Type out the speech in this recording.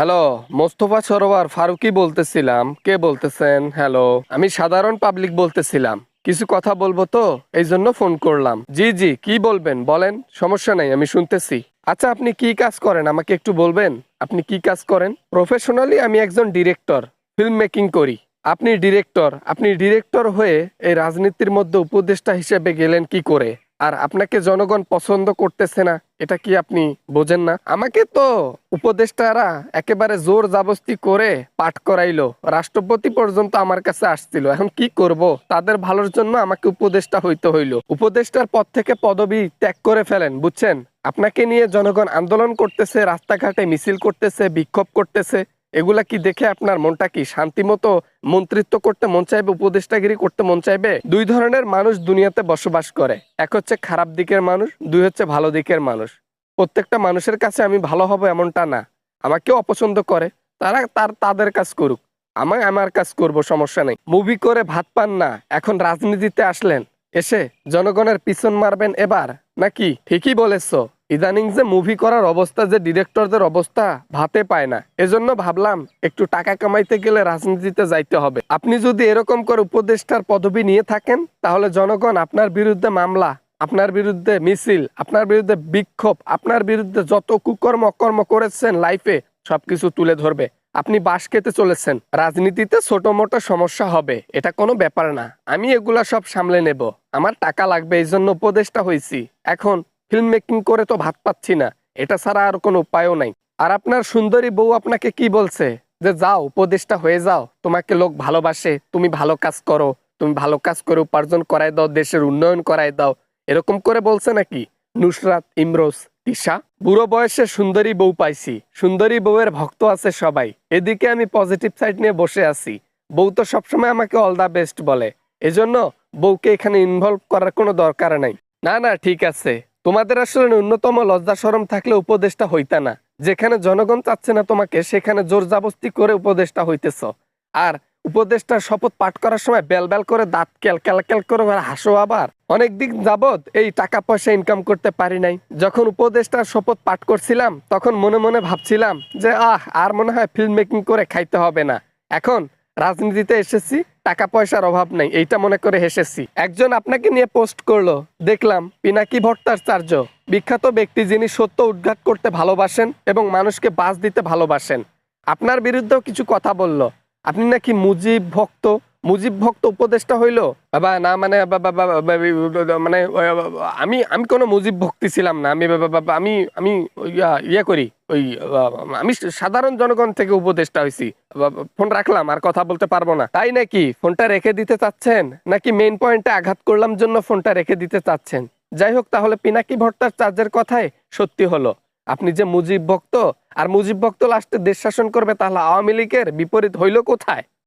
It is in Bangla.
হ্যালো, মোস্তফা সরোয়ার ফারুকী বলতেছিলাম। কে বলতেছেন? হ্যালো, আমি সাধারণ পাবলিক বলতেছিলাম। কিছু কথা বলবো তো, এই জন্য ফোন করলাম। জি জি, কি বলবেন বলেন, সমস্যা নাই, আমি শুনতেছি। আচ্ছা, আপনি কি কাজ করেন আমাকে একটু বলবেন? আপনি কি কাজ করেন? প্রফেশনালি আমি একজন ডিরেক্টর, ফিল্ম মেকিং করি। আপনি ডিরেক্টর হয়ে এই রাজনীতির মধ্যে উপদেষ্টা হিসেবে গেলেন কি করে? আর আপনাকে জনগণ পছন্দ করতেছে না, এটা কি আপনি বোঝেন না? আমাকে তো উপদেষ্টারা একেবারে জোর জাবস্তি করে পাঠ করাইলো, রাষ্ট্রপতি পর্যন্ত আমার কাছে আসছিল। এখন কি করব? তাদের ভালোর জন্য আমাকে উপদেষ্টা হইতে হইলো। উপদেষ্টার পদ থেকে পদবি ত্যাগ করে ফেলেন, বুঝছেন? আপনাকে নিয়ে জনগণ আন্দোলন করতেছে, রাস্তাঘাটে মিছিল করতেছে, বিক্ষোভ করতেছে। এগুলা কি দেখে আপনার মনটা কি শান্তিমতো মন্ত্রিত্ব করতে মন চাইবে, উপদেষ্টাগিরি করতে মন চাইবে? দুই ধরনের মানুষ দুনিয়াতে বসবাস করে, এক হচ্ছে খারাপ দিকের মানুষ, দুই হচ্ছে ভালো দিকের মানুষ। প্রত্যেকটা মানুষের কাছে আমি ভালো হব এমনটা না। আমাকেও অপছন্দ করে, তারা তাদের কাজ করুক, আমি আমার কাজ করব, সমস্যা নেই। মুভি করে ভাত পান না, এখন রাজনীতিতে আসলেন, এসে জনগণের পিছন মারবেন এবার নাকি? ঠিকই বলেছো, ইদানিং যে মুভি করার অবস্থা, যে ডিরেক্টরদের অবস্থা, ভাতে পায় না। এজন্য ভাবলাম একটু টাকা কামাইতে গেলে রাজনীতিতে যাইতে হবে। আপনি যদি এরকম করে উপদেষ্টার পদবি নিয়ে থাকেন, তাহলে জনগণ আপনার বিরুদ্ধে মামলা, আপনার বিরুদ্ধে মিছিল, আপনার বিরুদ্ধে বিক্ষোভ, আপনার বিরুদ্ধে যত কুকর্ম অকর্ম করেছেন লাইফে সবকিছু তুলে ধরবে। আপনি বাস খেতে চলেছেন। রাজনীতিতে ছোট মোটো সমস্যা হবে, এটা কোনো ব্যাপার না। আমি এগুলা সব সামলে নেব। আমার টাকা লাগবে, এই জন্য উপদেষ্টা হয়েছি। এখন ফিল্ম মেকিং করে তো ভাত পাচ্ছি না, এটা ছাড়া আর কোনো উপায়ও নাই। আর আপনার সুন্দরী বউ আপনাকে কি বলছে? যে যাও, উপদেষ্টা হয়ে যাও, তোমাকে লোক ভালোবাসে, তুমি ভালো কাজ করো, তুমি ভালো কাজ করে উপার্জন করায় দাও, দেশের উন্নয়ন করায় দাও, এরকম করে বলছে নাকি? নুসরাত, ইমরোজ, তিশা। বুড়ো বয়সে সুন্দরী বউ পাইছি, সুন্দরী বউয়ের ভক্ত আছে সবাই। এদিকে আমি পজিটিভ সাইড নিয়ে বসে আছি। বউ তো সবসময় আমাকে অল দা বেস্ট বলে, এজন্য বউকে এখানে ইনভলভ করার কোনো দরকার নাই। না না, ঠিক আছে। তোমাদের আসলে ন্যূনতম লজ্জা শরম থাকলে উপদেষ্টা হইতা না। যেখানে জনগণ চাচ্ছে না তোমাকে, সেখানে জোর জাবস্তি করে উপদেষ্টা হইতেছ। আর উপদেষ্টার শপথ পাঠ করার সময় বেল বেল করে দাঁত কেল কেল কেল করে হাসো। আবার অনেক দিন যাবৎ এই টাকা পয়সা ইনকাম করতে পারি নাই। যখন উপদেষ্টার শপথ পাঠ করছিলাম, তখন মনে মনে ভাবছিলাম যে আর মনে হয় ফিল্ম মেকিং করে খাইতে হবে না। এখন রাজনীতিতে এসেছি, টাকা পয়সার অভাব নাই, এইটা মনে করে হেসেছি। একজন আপনাকে নিয়ে পোস্ট করলো, দেখলাম পিনাকি ভট্টাচার্য, বিখ্যাত ব্যক্তি যিনি সত্য উদ্ঘাট করতে ভালোবাসেন এবং মানুষকে বাস দিতে ভালোবাসেন, আপনার বিরুদ্ধেও কিছু কথা বলল। আপনি নাকি মুজিব ভক্ত উপদেষ্টা হইলো। বাবা না, মানে মানে আমি আমি কোনো মুজিব ভক্তি ছিলাম না। আমি আমি ইয়ে করি, ওই আমি সাধারণ জনগণ থেকে উপদেষ্টা হয়েছি। ফোন রাখলাম, আর কথা বলতে পারবো না। তাই নাকি? ফোনটা রেখে দিতে চাচ্ছেন নাকি মেইন পয়েন্টে আঘাত করলাম জন্য ফোনটা রেখে দিতে চাচ্ছেন? যাই হোক, তাহলে পিনাকি ভট্টাচার্যের কথাই সত্যি হলো। আপনি যে মুজিব ভক্ত, আর মুজিব ভক্ত লাস্টে দেশ শাসন করবে, তাহলে আওয়ামী লীগের বিপরীত হইল কোথায়?